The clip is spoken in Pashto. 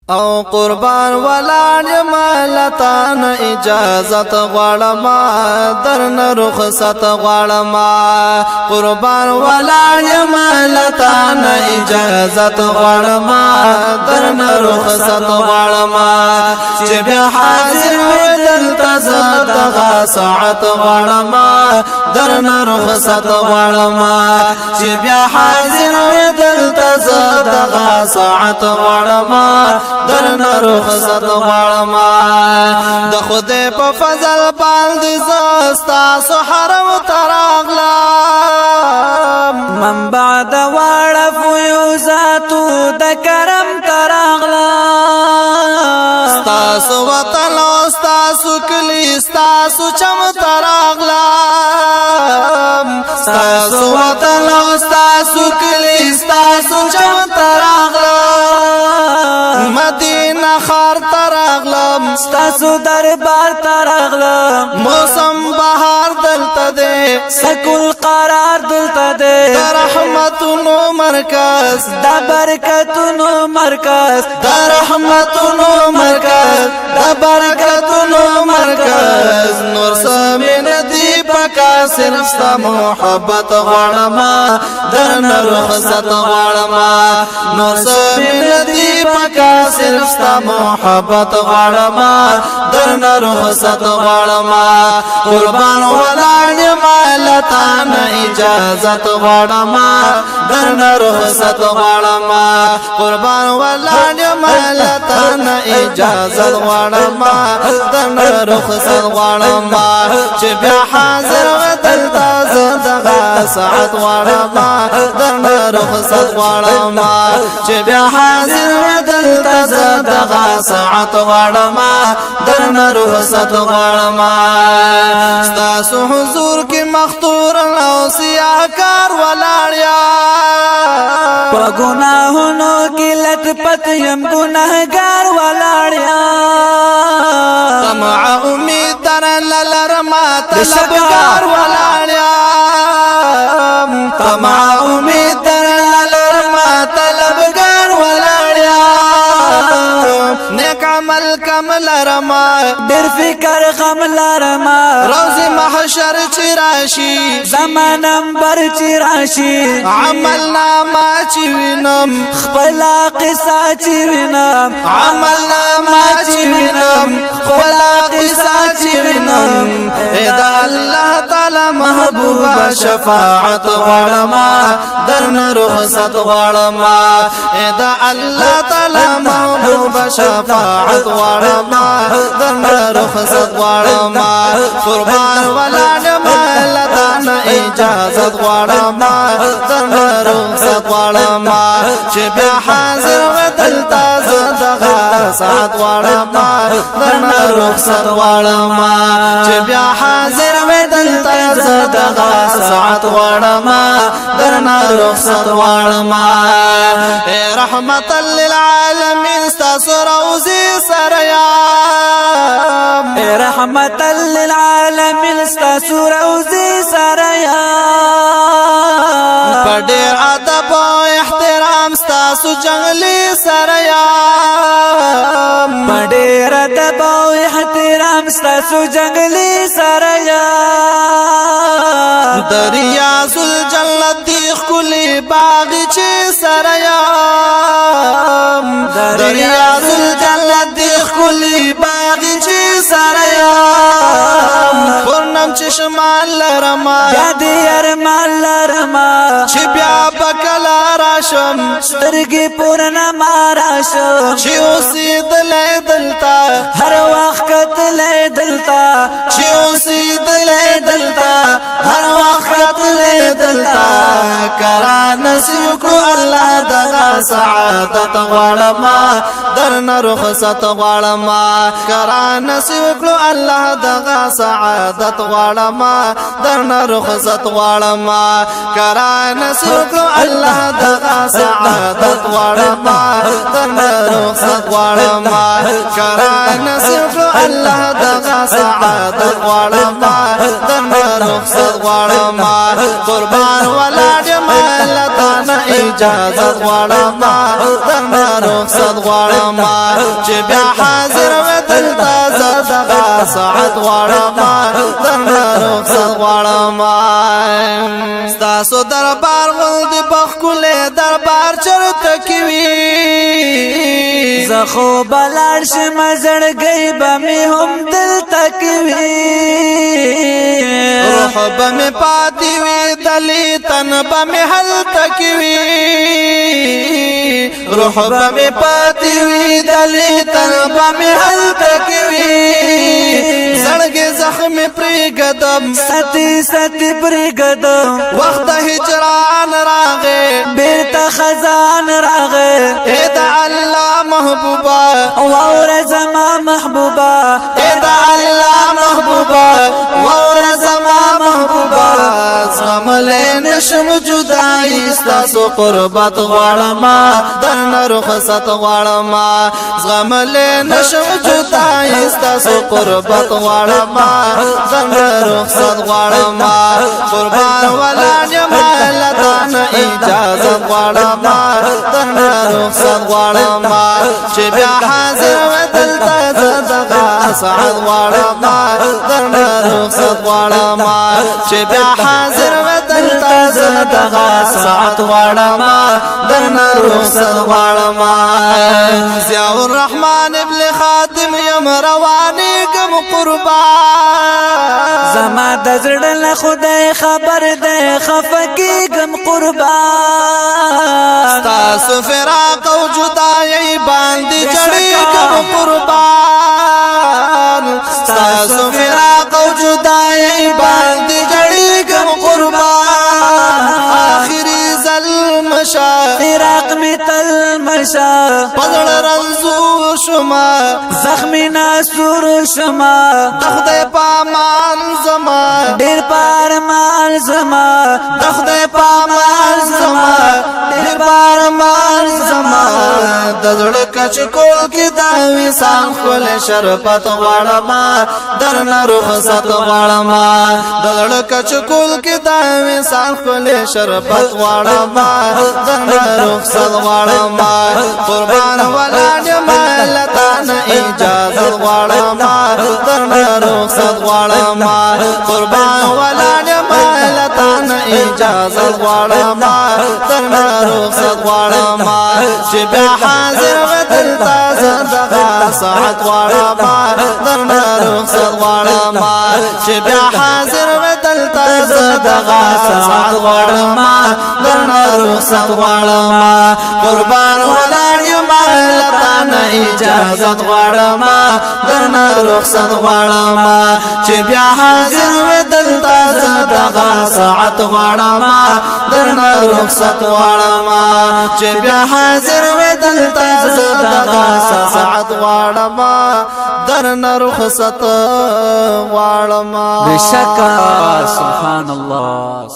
او قربان ولاړ مالتان اجازت غواړم درن رخصت غواړم قربان ولاړ مالتان اجازت غواړم درن رخصت غواړم چې بیا حاضر دلته زدغه ساعت غواړم درن رخصت غواړم چې بیا حاضر دلته زدغه ساعت غواړم درن رخصت غواړم د خدای په فضل باندې زستا حرم تراغلم من بعد واړه فیوزاتو د کرم تراغلم ستاسو وطن او ستاسو کلی ستاسو چم تراغلم ستاسو وطن او ستاسو کلی ستاسو چم تراغلم مدینه خار تراغلم ستاسو دربار تراغلم موسم بهار دلته دے سکول قرار دلته دے د رحمتونو مرکز د برکتونو مرکز د رحمتونو مرکز د برکتونو مرکز نور سمین دی پکا صرف ستا محبت غواړم درن رخصت غواړم نور سمین دی پکا صرف ستا محبت غواړم درن رخصت غواړم قربان ولاړ مالتان اجازت غواړم درن رخصت غواړم قربان ولاړ مالتان اجازت غواړم درن رخصت غواړم چې بیا حاضر دلته زدغه ساعت غواړم درن رخصت غواړم چې بیا حاضر دلته زدغه ساعت غواړم درن رخصت غواړم ستاسو حضور کې مختور او سیاکار ولاړیا په ګناهونو کې لټ پټ يم ګناهګار ولاړیا طمع امید در لرما طلبګار ولاړیا طمع امید در لرما طلبګار ولاړیا نیک عمل کمل رما ډېر فکر غم لرما روز محشر چې راشي زمان نمبر چې راشي عمل نامه چې وینم خپل قصه چې وینم عمل نامه چې وینم خپل قصه چې وینم ادا الله تعالی محبوب شفاعت غواړم درن رخصت غواړم ادا الله تعالی محبوب شفاعت غواړم درن رخصت غواړم قربان ولاړ مالتان اجازت غواړم درن رخصت غواړم چې بیا حاضر دلته زدغه ساعت غواړم درن رخصت غواړم چې بیا حاضر دلته زدغه ساعت غواړم درن رخصت غواړم اے رحمت للعالمین ستاسو روزي سره یم اے رحمت للعالمین ستاسو روزي سره یم په ډېر ادب او احترام ستاسو جنگلي سره یم په ډېر ادب او احترام ستاسو جنگلي سره یم دریاز الجنت دی خلی باغچه سره یم دریاز الجنت دی خلی باغچه سره یم پرنم چشمان لرما یاد ارمان لرما چې بیا بکلا راشم سترګې پورنما راشم چې اوسېدلې دلته هر وخت کتلې دلته چې اوسېدلې دلته هر وخت کتلې دلته کرا نصیب کو الله دغه سعادت غواړم درن رخصت غواړم کرا نصیب کو الله دغه سعادت غواړم درن رخصت غواړم کرا نصیب کو الله دغه سعادت غواړم درن رخصت غواړم کرا نصیب کو الله دغه سعادت غواړم درن رخصت غواړم قربان ولاړ مالتان اجازت غواړم درن رخصت غواړم غواړم چې بیا حاضر وې دلته زه دغه ساعت غواړم درنه رخصت غواړم ستاسو دربار غوندې بښکلی دربار چېرته کې وي زه خو به لاړ شم زړګی به مې هم دلته کې وي روح به مې پاتې وي دلې تن به مې هلته کې وي روح به مې پاتې وي دلې تن به مې هلته کې وي زړګې زخم پرېږدم ساتي ساتي پرېږدم وخت د هجران راغی بیرته خزان راغی اے د الله محبوبه واوره زما محبوبه اے د الله محبوبه واوره زما محبوبه زغملی نشم جدایي ستاسو قربت غواړم درنه رخصت غواړم زغملی نشم جدایي ستاسو قربت غواړم درنه رخصت غواړم قربان ولاړ یم له تانه اجازت غواړم درنه رخصت غواړم چې بیا حاضر وې دلته زه دغه ساعت غواړم درنه رخصت غواړم چې بیا حاضر وې دلته زه دغه ساعت غواړم درنه رخصت غواړم ضیاء الرحمن ابن خاتم یم روانېږم قربان زما د زړه له خدای خبر دی خفه کېږم قربان ستاسو فراق او جدایۍ باندې جړېږم قربان ستاسو فراق او جدایۍ باندې جړېږم قربان آخري ظلم شا فراق می تل مشا پزړ رنځور شما زخمی ناسور شما د خدای پامان زما ډېر پارمان زما د خدای پامان زما ډېر پارمان زما د زړه کچ کول کې دا وسان خپل شربت غواړم درنه رخصت غواړم د زړه کچ کول کې دا وسان خپل شربت غواړم درنه رخصت غواړم قربان ولاړ یم له تانه اجازت غواړم درنه رخصت غواړم قربان ولاړ یم له تانه اجازت غواړم درنه رخصت غواړم چې بیا حاضر وې دلته زه دغه ساعت غواړم درنه رخصت غواړم چې بیا حاضر وې دلته زه دغه ساعت غواړم درنه رخصت غواړم قربان ولاړ یم له تانه اجازت غواړم درنه رخصت غواړم چې بیا حاضر وې دلته زه دغه ساعت غواړم درنه رخصت غواړم چې بیا حاضر وې دلته زه دغه ساعت غواړم درنه رخصت غواړم بشکا سبحان الله